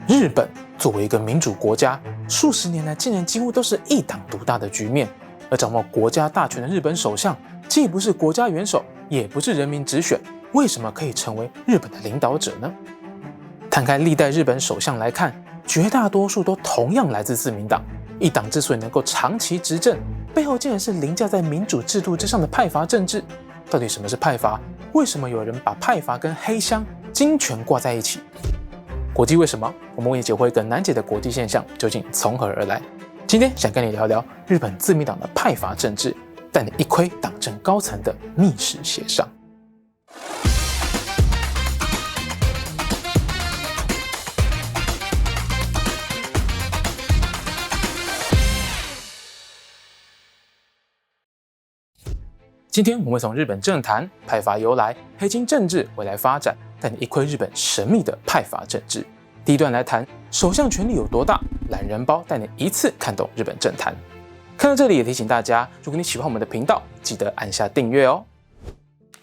日本作为一个民主国家，数十年来竟然几乎都是一党独大的局面，而掌握国家大权的日本首相，既不是国家元首，也不是人民直选，为什么可以成为日本的领导者呢？摊开历代日本首相来看，绝大多数都同样来自自民党。一党之所以能够长期执政，背后竟然是凌驾在民主制度之上的派阀政治。到底什么是派阀？为什么有人把派阀跟黑箱、金权挂在一起？国际为什么？我们为你解惑一个难解的国际现象究竟从何而来。今天想跟你聊聊日本自民党的派阀政治，带你一窥党政高层的密室协商。今天我们会从日本政坛、派阀由来、黑金政治未来发展，带你一窥日本神秘的派阀政治。第一段来谈首相权力有多大，懒人包带你一次看懂日本政坛。看到这里也提醒大家，如果你喜欢我们的频道，记得按下订阅哦。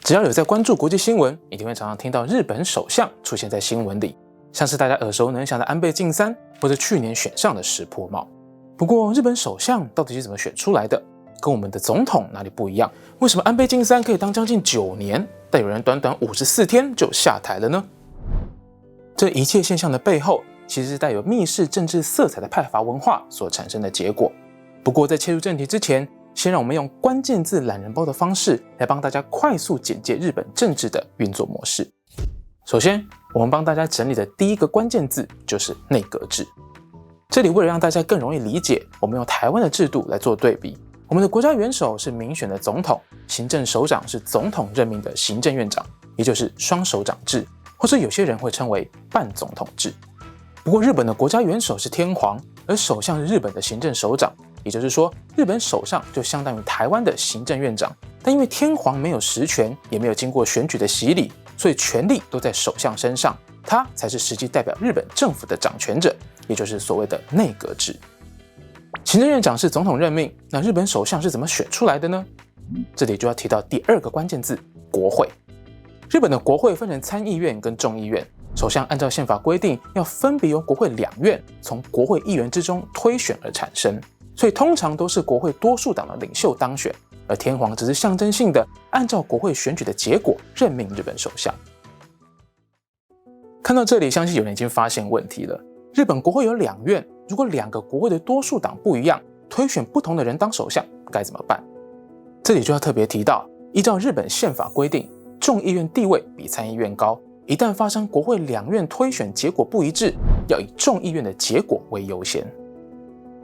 只要有在关注国际新闻，一定会常常听到日本首相出现在新闻里，像是大家耳熟能详的安倍晋三，或者去年选上的石破茂。不过日本首相到底是怎么选出来的？跟我们的总统哪里不一样？为什么安倍晋三可以当将近9年，但有人短短54天就下台了呢？这一切现象的背后，其实是带有密室政治色彩的派阀文化所产生的结果。不过在切入正题之前，先让我们用关键字懒人包的方式来帮大家快速简介日本政治的运作模式。首先，我们帮大家整理的第一个关键字就是内阁制。这里为了让大家更容易理解，我们用台湾的制度来做对比。我们的国家元首是民选的总统，行政首长是总统任命的行政院长，也就是双首长制，或者有些人会称为半总统制。不过日本的国家元首是天皇，而首相是日本的行政首长，也就是说日本首相就相当于台湾的行政院长。但因为天皇没有实权，也没有经过选举的洗礼，所以权力都在首相身上，他才是实际代表日本政府的掌权者，也就是所谓的内阁制。行政院长是总统任命，那日本首相是怎么选出来的呢？这里就要提到第二个关键字，国会。日本的国会分成参议院跟众议院，首相按照宪法规定要分别由国会2院从国会议员之中推选而产生，所以通常都是国会多数党的领袖当选，而天皇只是象征性的按照国会选举的结果任命日本首相。看到这里，相信有人已经发现问题了。日本国会有2院，如果2个国会的多数党不一样，推选不同的人当首相，该怎么办？这里就要特别提到，依照日本宪法规定，众议院地位比参议院高，一旦发生国会2院推选结果不一致，要以众议院的结果为优先。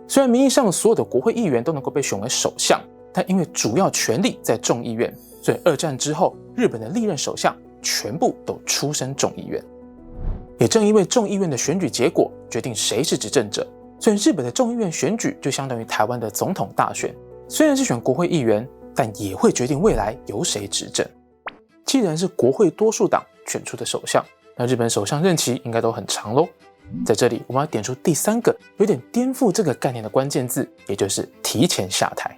虽然名义上所有的国会议员都能够被选为首相，但因为主要权力在众议院，所以2战之后，日本的历任首相全部都出身众议院。也正因为众议院的选举结果决定谁是执政者，所以日本的众议院选举就相当于台湾的总统大选，虽然是选国会议员，但也会决定未来由谁执政。既然是国会多数党选出的首相，那日本首相任期应该都很长咯。在这里我们要点出第3个有点颠覆这个概念的关键字，也就是提前下台。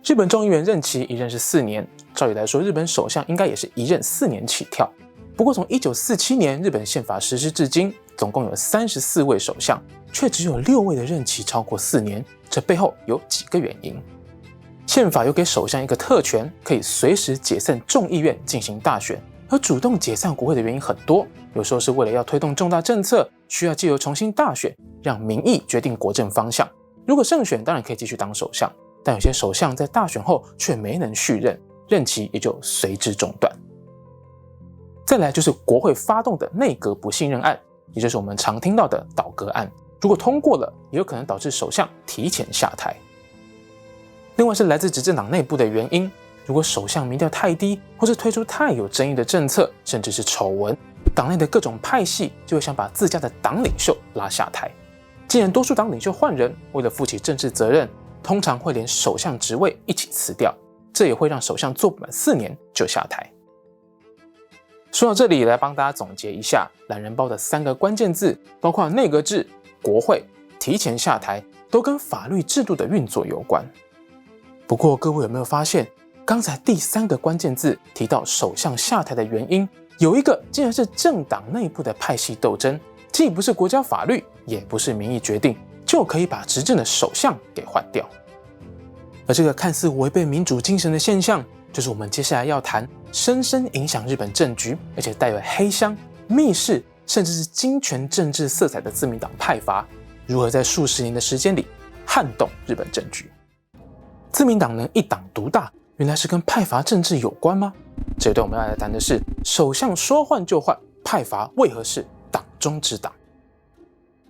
日本众议员任期一任是4年，照理来说日本首相应该也是一任4年起跳。不过从1947年日本宪法实施至今，总共有34位首相，却只有6位的任期超过4年，这背后有几个原因。宪法有给首相一个特权，可以随时解散众议院进行大选，而主动解散国会的原因很多，有时候是为了要推动重大政策，需要藉由重新大选，让民意决定国政方向。如果胜选当然可以继续当首相，但有些首相在大选后却没能续任，任期也就随之中断。再来就是国会发动的内阁不信任案，也就是我们常听到的倒阁案，如果通过了，也有可能导致首相提前下台。另外是来自执政党内部的原因，如果首相民调太低，或是推出太有争议的政策，甚至是丑闻，党内的各种派系就会想把自家的党领袖拉下台。既然多数党领袖换人，为了负起政治责任，通常会连首相职位一起辞掉，这也会让首相做不满4年就下台。说到这里，来帮大家总结一下懒人包的3个关键字，包括内阁制、国会、提前下台，都跟法律制度的运作有关。不过各位有没有发现，刚才第3个关键字提到首相下台的原因，有一个竟然是政党内部的派系斗争，既不是国家法律，也不是民意决定，就可以把执政的首相给换掉。而这个看似违背民主精神的现象，就是我们接下来要谈深深影响日本政局，而且带有黑箱、密室，甚至是金权政治色彩的自民党派阀，如何在数十年的时间里撼动日本政局。自民党能一党独大，原来是跟派阀政治有关吗？这一段我们要来谈的是首相说换就换，派阀为何是党中之党。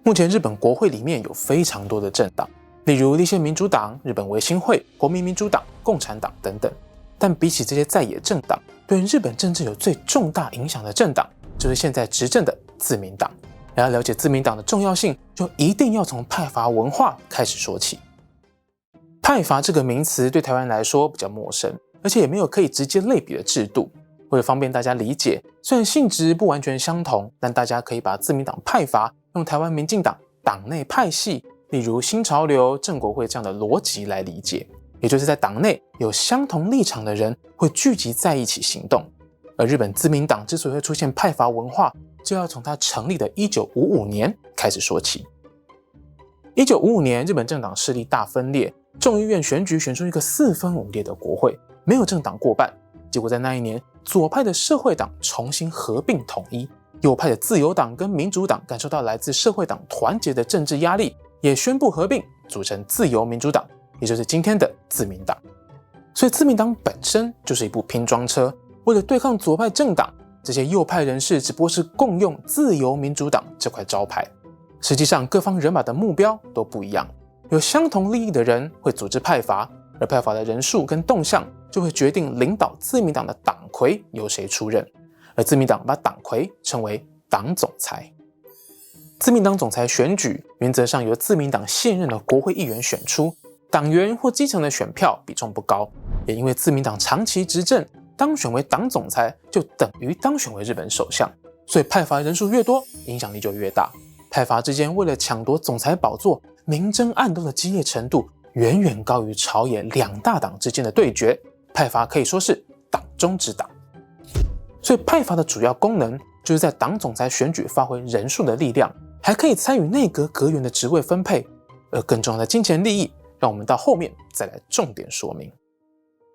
目前日本国会里面有非常多的政党，例如立宪民主党、日本维新会、国民民主党、共产党等等。但比起这些在野政党，对日本政治有最重大影响的政党，就是现在执政的自民党。要了解自民党的重要性，就一定要从派阀文化开始说起。派阀这个名词对台湾来说比较陌生，而且也没有可以直接类比的制度。为了方便大家理解，虽然性质不完全相同，但大家可以把自民党派阀用台湾民进党党内派系，例如新潮流、正国会这样的逻辑来理解，也就是在党内有相同立场的人会聚集在一起行动。而日本自民党之所以会出现派阀文化，就要从它成立的1955年开始说起。1955年，日本政党势力大分裂，众议院选举选出一个四分五裂的国会，没有政党过半。结果在那一年，左派的社会党重新合并统一，右派的自由党跟民主党感受到来自社会党团结的政治压力，也宣布合并，组成自由民主党，也就是今天的自民党。所以自民党本身就是一部拼装车，为了对抗左派政党，这些右派人士只不过是共用自由民主党这块招牌。实际上各方人马的目标都不一样，有相同利益的人会组织派阀，而派阀的人数跟动向就会决定领导自民党的党魁由谁出任，而自民党把党魁称为党总裁。自民党总裁选举原则上由自民党现任的国会议员选出，党员或基层的选票比重不高，也因为自民党长期执政，当选为党总裁就等于当选为日本首相，所以派阀人数越多，影响力就越大。派阀之间为了抢夺总裁宝座，明争暗斗的激烈程度远远高于朝野两大党之间的对决，派阀可以说是党中之党。所以派阀的主要功能就是在党总裁选举发挥人数的力量，还可以参与内阁阁员的职位分配，而更重要的金钱利益，让我们到后面再来重点说明。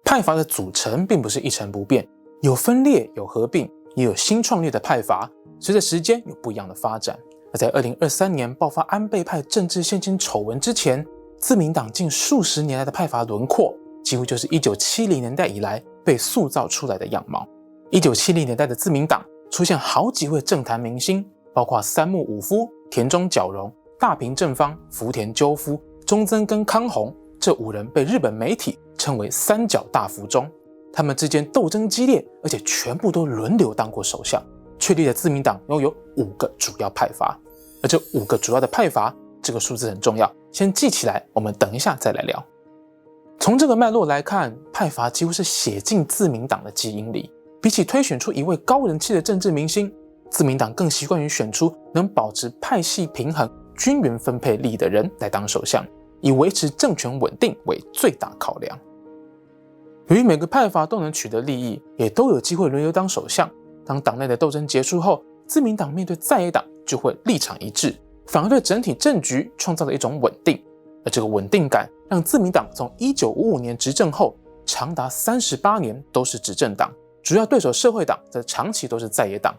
派阀的组成并不是一成不变，有分裂，有合并，也有新创立的派阀，随着时间有不一样的发展。而在2023年爆发安倍派政治献金丑闻之前，自民党近数十年来的派阀轮廓，几乎就是1970年代以来被塑造出来的样貌。1970年代的自民党出现好几位政坛明星，包括三木武夫、田中角荣、大平正方、福田赳夫、中曾根康弘，这五人被日本媒体称为三角大夫中。他们之间斗争激烈，而且全部都轮流当过首相，确立了自民党拥有5个主要派阀。而这5个主要的派阀，这个数字很重要，先记起来，我们等一下再来聊。从这个脉络来看，派阀几乎是写进自民党的基因里。比起推选出一位高人气的政治明星，自民党更习惯于选出能保持派系平衡、均匀分配利益的人来当首相，以维持政权稳定为最大考量。由于每个派阀都能取得利益，也都有机会轮流当首相，当党内的斗争结束后，自民党面对在野党就会立场一致，反而对整体政局创造了一种稳定。而这个稳定感让自民党从1955年执政后长达38年都是执政党，主要对手社会党则长期都是在野党，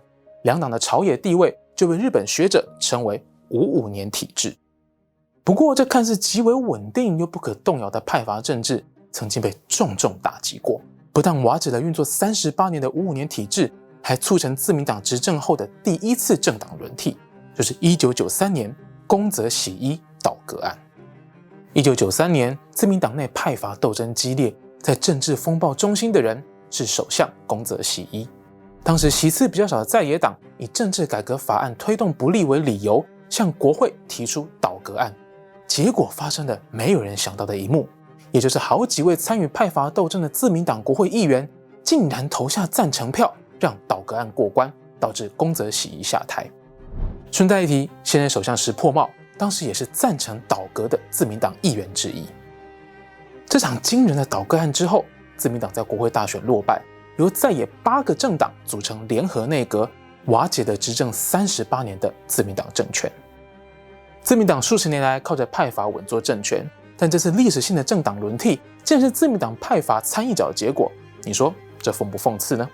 两党的朝野地位就被日本学者称为55年体制。不过这看似极为稳定又不可动摇的派阀政治，曾经被重重打击过，不但瓦解了运作38年的55年体制，还促成自民党执政后的第一次政党轮替，就是1993年宫泽喜一倒阁案。1993年，自民党内派阀斗争激烈，在政治风暴中心的人是首相宫泽喜一。当时席次比较少的在野党以政治改革法案推动不利为理由，向国会提出倒阁案，结果发生了没有人想到的一幕，也就是好几位参与派阀斗争的自民党国会议员竟然投下赞成票，让倒阁案过关，导致宫泽喜一下台。顺带一提，现任首相石破茂当时也是赞成倒阁的自民党议员之一。这场惊人的倒阁案之后，自民党在国会大选落败，由在野8个政党组成联合内阁，瓦解了执政38年的自民党政权。自民党数十年来靠着派阀稳坐政权，但这次历史性的政党轮替，竟然是自民党派阀参一脚的结果，你说这讽不讽刺呢？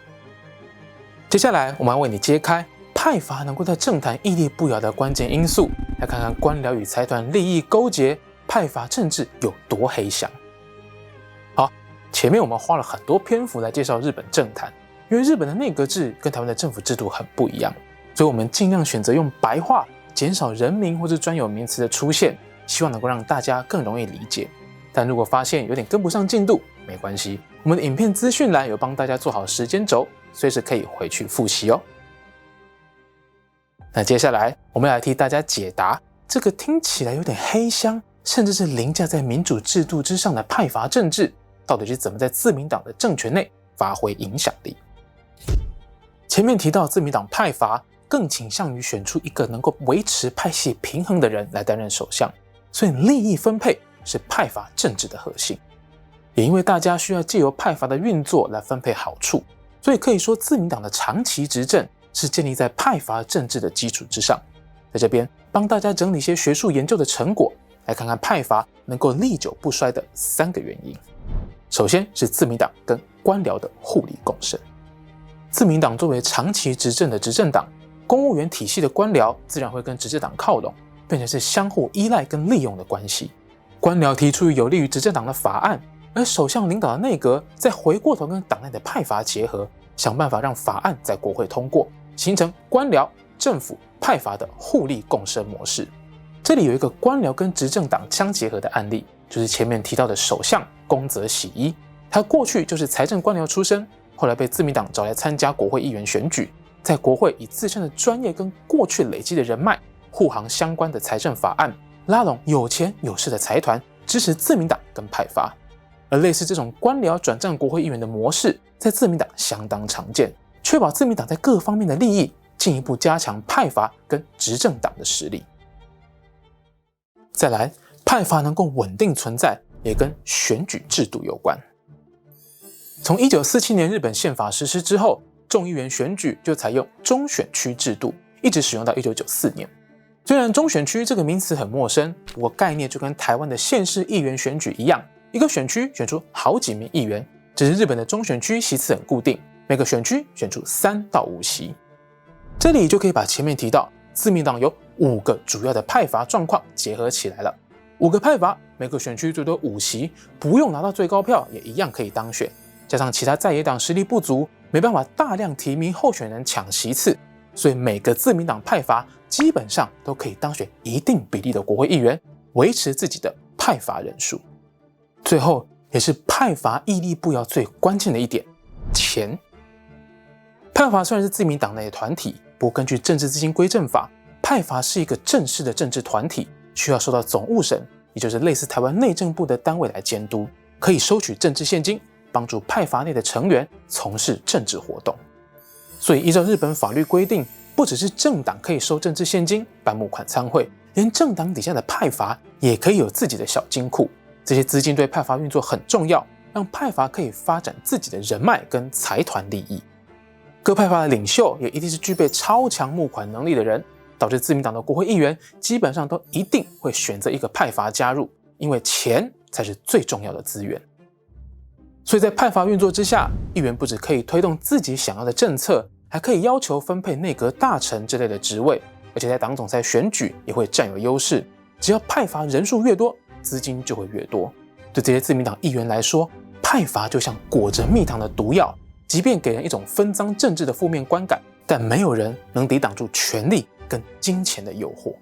接下来我们要为你揭开派阀能够在政坛屹立不摇的关键因素，来看看官僚与财团利益勾结，派阀政治有多黑箱。好，前面我们花了很多篇幅来介绍日本政坛，因为日本的内阁制跟台湾的政府制度很不一样，所以我们尽量选择用白话，减少人名或是专有名词的出现，希望能够让大家更容易理解。但如果发现有点跟不上进度，没关系，我们的影片资讯栏有帮大家做好时间轴，随时可以回去复习哦。那接下来我们来替大家解答这个听起来有点黑箱，甚至是凌驾在民主制度之上的派阀政治，到底是怎么在自民党的政权内发挥影响力。前面提到自民党派阀更倾向于选出一个能够维持派系平衡的人来担任首相，所以利益分配是派阀政治的核心。也因为大家需要借由派阀的运作来分配好处，所以可以说自民党的长期执政是建立在派阀政治的基础之上。在这边帮大家整理一些学术研究的成果，来看看派阀能够历久不衰的3个原因。首先是自民党跟官僚的互利共生。自民党作为长期执政的执政党，公务员体系的官僚自然会跟执政党靠拢，变成是相互依赖跟利用的关系。官僚提出有利于执政党的法案，而首相领导的内阁再回过头跟党内的派阀结合，想办法让法案在国会通过，形成官僚、政府、派阀的互利共生模式。这里有一个官僚跟执政党相结合的案例，就是前面提到的首相宫泽喜一，他过去就是财政官僚出身，后来被自民党找来参加国会议员选举，在国会以自身的专业跟过去累积的人脉，护航相关的财政法案，拉拢有钱有势的财团，支持自民党跟派阀。而类似这种官僚转战国会议员的模式，在自民党相当常见，确保自民党在各方面的利益，进一步加强派阀跟执政党的实力。再来，派阀能够稳定存在，也跟选举制度有关。从1947年日本宪法实施之后，众议员选举就采用中选区制度，一直使用到1994年。虽然中选区这个名词很陌生，不过概念就跟台湾的县市议员选举一样，一个选区选出好几名议员，只是日本的中选区席次很固定，每个选区选出3到5席。这里就可以把前面提到自民党有5个主要的派阀状况结合起来了。5个派阀，每个选区最多5席，不用拿到最高票也一样可以当选。加上其他在野党实力不足，没办法大量提名候选人抢席次，所以每个自民党派阀基本上都可以当选一定比例的国会议员，维持自己的派阀人数。最后也是派阀屹立不摇最关键的一点，钱。派阀虽然是自民党内的团体，不过根据政治资金规正法，派阀是一个正式的政治团体，需要受到总务省，也就是类似台湾内政部的单位来监督，可以收取政治现金，帮助派阀内的成员从事政治活动。所以依照日本法律规定，不只是政党可以收政治现金办募款参会，连政党底下的派阀也可以有自己的小金库。这些资金对派阀运作很重要，让派阀可以发展自己的人脉跟财团利益。各派阀的领袖也一定是具备超强募款能力的人，导致自民党的国会议员基本上都一定会选择一个派阀加入，因为钱才是最重要的资源。所以在派阀运作之下，议员不只可以推动自己想要的政策，还可以要求分配内阁大臣之类的职位，而且在党总裁选举也会占有优势。只要派阀人数越多，资金就会越多。对这些自民党议员来说，派阀就像裹着蜜糖的毒药，即便给人一种分赃政治的负面观感，但没有人能抵挡住权力跟金钱的诱惑。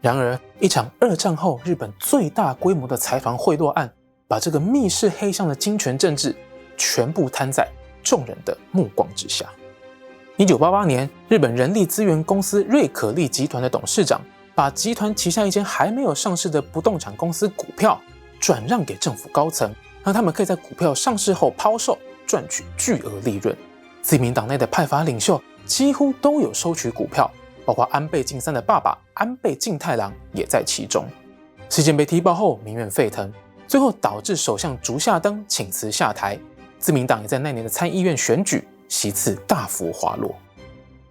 然而，一场2战后日本最大规模的财团贿赂案，把这个密室黑箱的金权政治全部摊在众人的目光之下。1988年，日本人力资源公司瑞可利集团的董事长把集团旗下一间还没有上市的不动产公司股票转让给政府高层，让他们可以在股票上市后抛售，赚取巨额利润。自民党内的派阀领袖几乎都有收取股票，包括安倍晋三的爸爸安倍晋太郎也在其中。事件被踢爆后，民怨沸腾，最后导致首相竹下登请辞下台。自民党也在那年的参议院选举席次大幅滑落。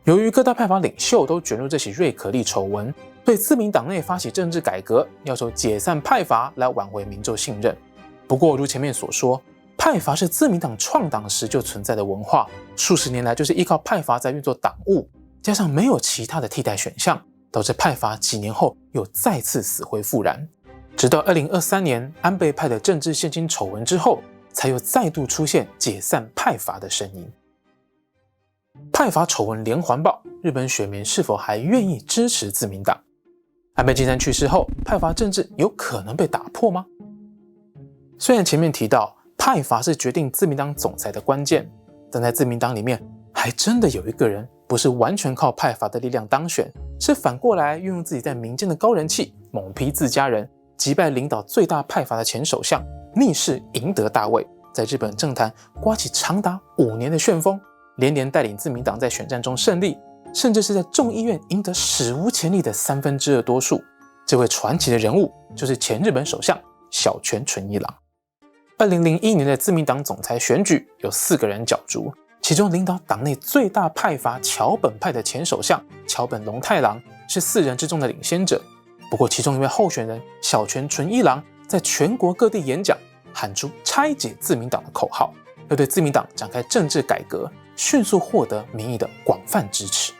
由于各大派阀领袖都卷入这起瑞可利丑闻，对自民党内发起政治改革，要求解散派阀来挽回民众信任。不过，如前面所说，派阀是自民党创党时就存在的文化，数十年来就是依靠派阀在运作党务，加上没有其他的替代选项，导致派阀几年后又再次死灰复燃。直到2023年安倍派的政治献金丑闻之后，才又再度出现解散派阀的声音。派阀丑闻连环爆，日本选民是否还愿意支持自民党？安倍晋三去世后，派阀政治有可能被打破吗？虽然前面提到派阀是决定自民党总裁的关键，但在自民党里面还真的有一个人不是完全靠派阀的力量当选，是反过来运用自己在民间的高人气，猛批自家人，击败领导最大派阀的前首相，逆势赢得大位，在日本政坛刮起长达5年的旋风，连连带领自民党在选战中胜利，甚至是在众议院赢得史无前例的2/3多数。这位传奇的人物就是前日本首相小泉纯一郎。2001年的自民党总裁选举有4个人角逐，其中领导党内最大派阀桥本派的前首相桥本龙太郎是4人之中的领先者。不过其中一位候选人小泉纯一郎在全国各地演讲，喊出拆解自民党的口号，要对自民党展开政治改革，迅速获得民意的广泛支持。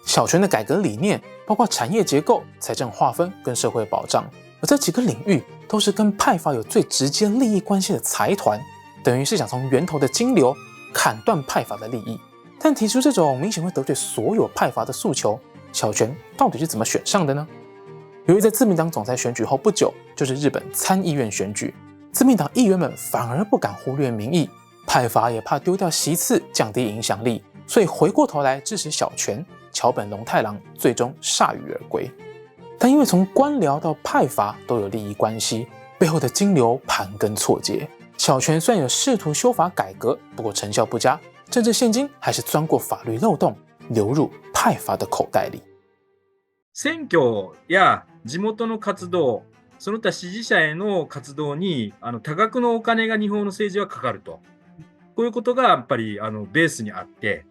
小泉的改革理念包括产业结构、财政划分跟社会保障，而这几个领域都是跟派阀有最直接利益关系的财团，等于是想从源头的金流砍断派阀的利益。但提出这种明显会得罪所有派阀的诉求，小泉到底是怎么选上的呢？由于在自民党总裁选举后不久就是日本参议院选举，自民党议员们反而不敢忽略民意，派阀也怕丢掉席次降低影响力，所以回过头来支持小泉，桥本龙太郎最终铩羽而归。但因为从官僚到派阀都有利益关系，背后的金流盘根错节。小泉虽然有试图修法改革，不过成效不佳，政治现金还是钻过法律漏洞，流入派阀的口袋里。選挙や地元の活動、その他支持者への活動に多額のお金が日本の政治はかかると。こういうことがやっぱりベースにあって、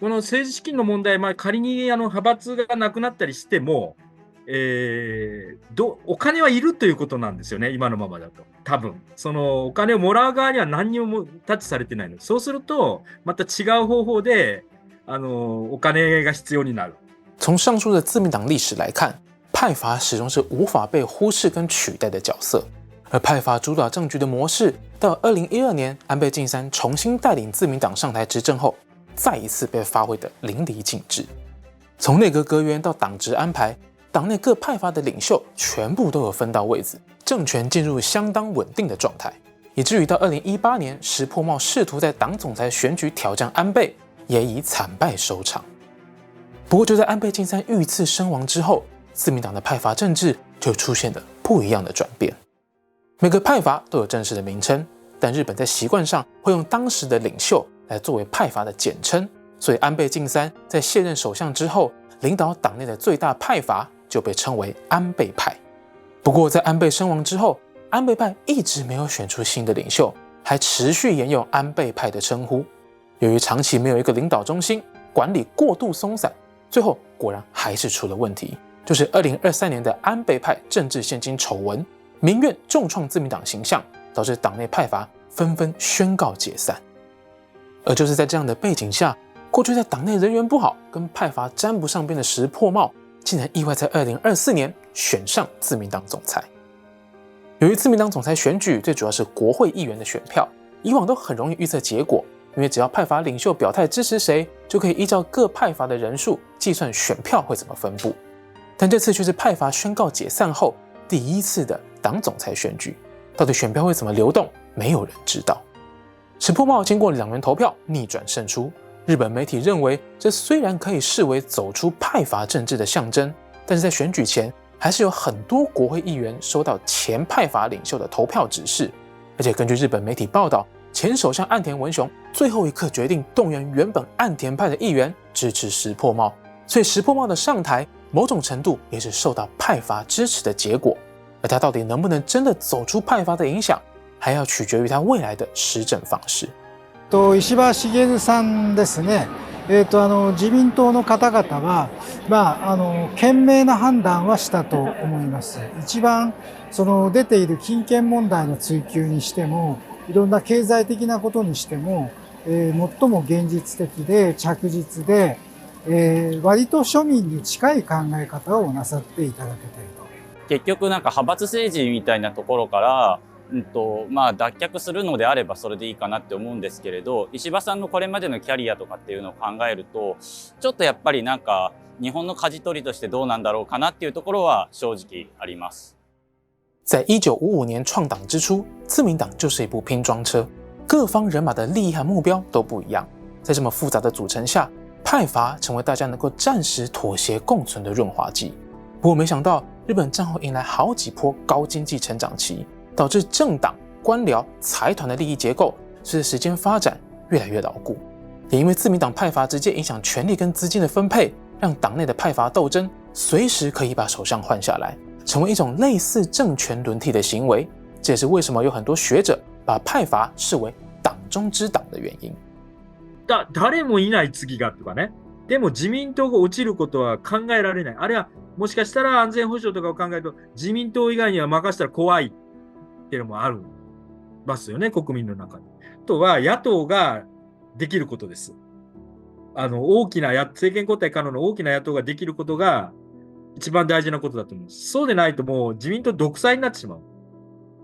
この政治資金の問題、仮に派閥がなくなったりしても、お金はいるということなんですよね、今のままだと。多分そのお金をもらう側には何にもタッチされてないの。そうするとまた違う方法でお金が必要になる。从上述的自民党历史来看，派阀始终是无法被忽视跟取代的角色。而派阀主导政局的模式，到2012年安倍晋三重新带领自民党上台执政后，再一次被发挥得淋漓尽致。从内阁阁员到党职安排，党内各派阀的领袖全部都有分到位置，政权进入相当稳定的状态，以至于到2018年，石破茂试图在党总裁选举挑战安倍，也以惨败收场。不过就在安倍晋三遇刺身亡之后，自民党的派阀政治就出现了不一样的转变。每个派阀都有正式的名称，但日本在习惯上会用当时的领袖来作为派阀的简称，所以安倍晋三在卸任首相之后，领导党内的最大派阀就被称为安倍派。不过在安倍身亡之后，安倍派一直没有选出新的领袖，还持续沿用安倍派的称呼。由于长期没有一个领导中心，管理过度松散，最后果然还是出了问题，就是2023年的安倍派政治献金丑闻，民怨重创自民党形象，导致党内派阀纷纷宣告解散。而就是在这样的背景下，过去在党内人缘不好、跟派阀沾不上边的石破茂，竟然意外在2024年选上自民党总裁。由于自民党总裁选举最主要是国会议员的选票，以往都很容易预测结果，因为只要派阀领袖表态支持谁，就可以依照各派阀的人数计算选票会怎么分布。但这次却是派阀宣告解散后第一次的党总裁选举，到底选票会怎么流动，没有人知道。石破茂经过2轮投票逆转胜出，日本媒体认为这虽然可以视为走出派阀政治的象征，但是在选举前还是有很多国会议员收到前派阀领袖的投票指示，而且根据日本媒体报道，前首相岸田文雄最后一刻决定动员原本岸田派的议员支持石破茂，所以石破茂的上台某种程度也是受到派阀支持的結果。而他到底能不能真的走出派阀的影响，还要取决于他未来的施政方式。石破茂さんですね、自民党の方々は、賢明な判断はしたと思います。一番出ている金権問題の追及にしても、いろんな経済的なことにしても、最も現実的で着実で、割と庶民に近い考え方をなさっていただけていると。結局なんか派閥政治みたいなところから、脱却するのであればそれでいいかなって思うんですけれど、石破さんのこれまでのキャリアとかっていうのを考えると、ちょっとやっぱりなんか日本の舵取りとしてどうなんだろうかなっていうところは正直あります。在1955年创党之初，自民党就是一部拼装车，各方人马的利益和目标都不一样。在这么复杂的组成下，派阀成为大家能够暂时妥协共存的润滑剂。不过没想到，日本战后迎来好几波高经济成长期，导致政党、官僚、财团的利益结构随着时间发展越来越牢固。也因为自民党派阀直接影响权力跟资金的分配，让党内的派阀斗争随时可以把首相换下来，成为一种类似政权轮替的行为。这也是为什么有很多学者把派阀视为党中之党的原因。誰もいない次がとかね。でも自民党が落ちることは考えられない。あるいはもしかしたら安全保障とかを考えると自民党以外には任せたら怖いっていうのもありますよね、国民の中に。あとは野党ができることです。大きな政権交代可能の大きな野党ができることが一番大事なことだと思います。そうでないともう自民党独裁になってしまう。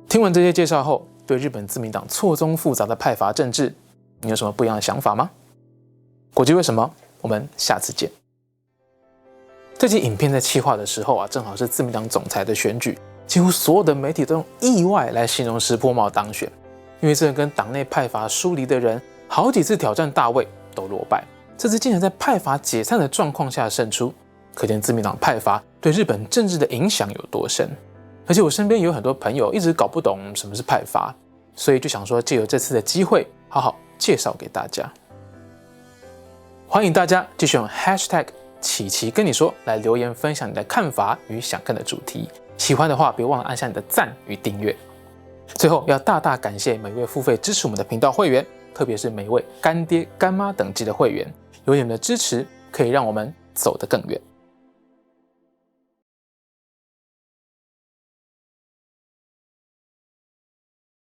听完这些介绍后，对日本自民党错综复杂的派阀政治，你有什么不一样的想法吗？国际为什么？我们下次见。这集影片在企划的时候正好是自民党总裁的选举，几乎所有的媒体都用意外来形容石破茂当选，因为这个跟党内派阀疏离的人，好几次挑战大位都落败，这次竟然在派阀解散的状况下胜出，可见自民党派阀对日本政治的影响有多深。而且我身边有很多朋友一直搞不懂什么是派阀，所以就想说借由这次的机会，好好介绍给大家。欢迎大家继续用 hashtag 琪琪跟你说来留言分享你的看法与想看的主题。喜欢的话，别忘了按下你的赞与订阅。最后要大大感谢每位付费支持我们的频道会员，特别是每位干爹干妈等级的会员，有你们的支持，可以让我们走得更远。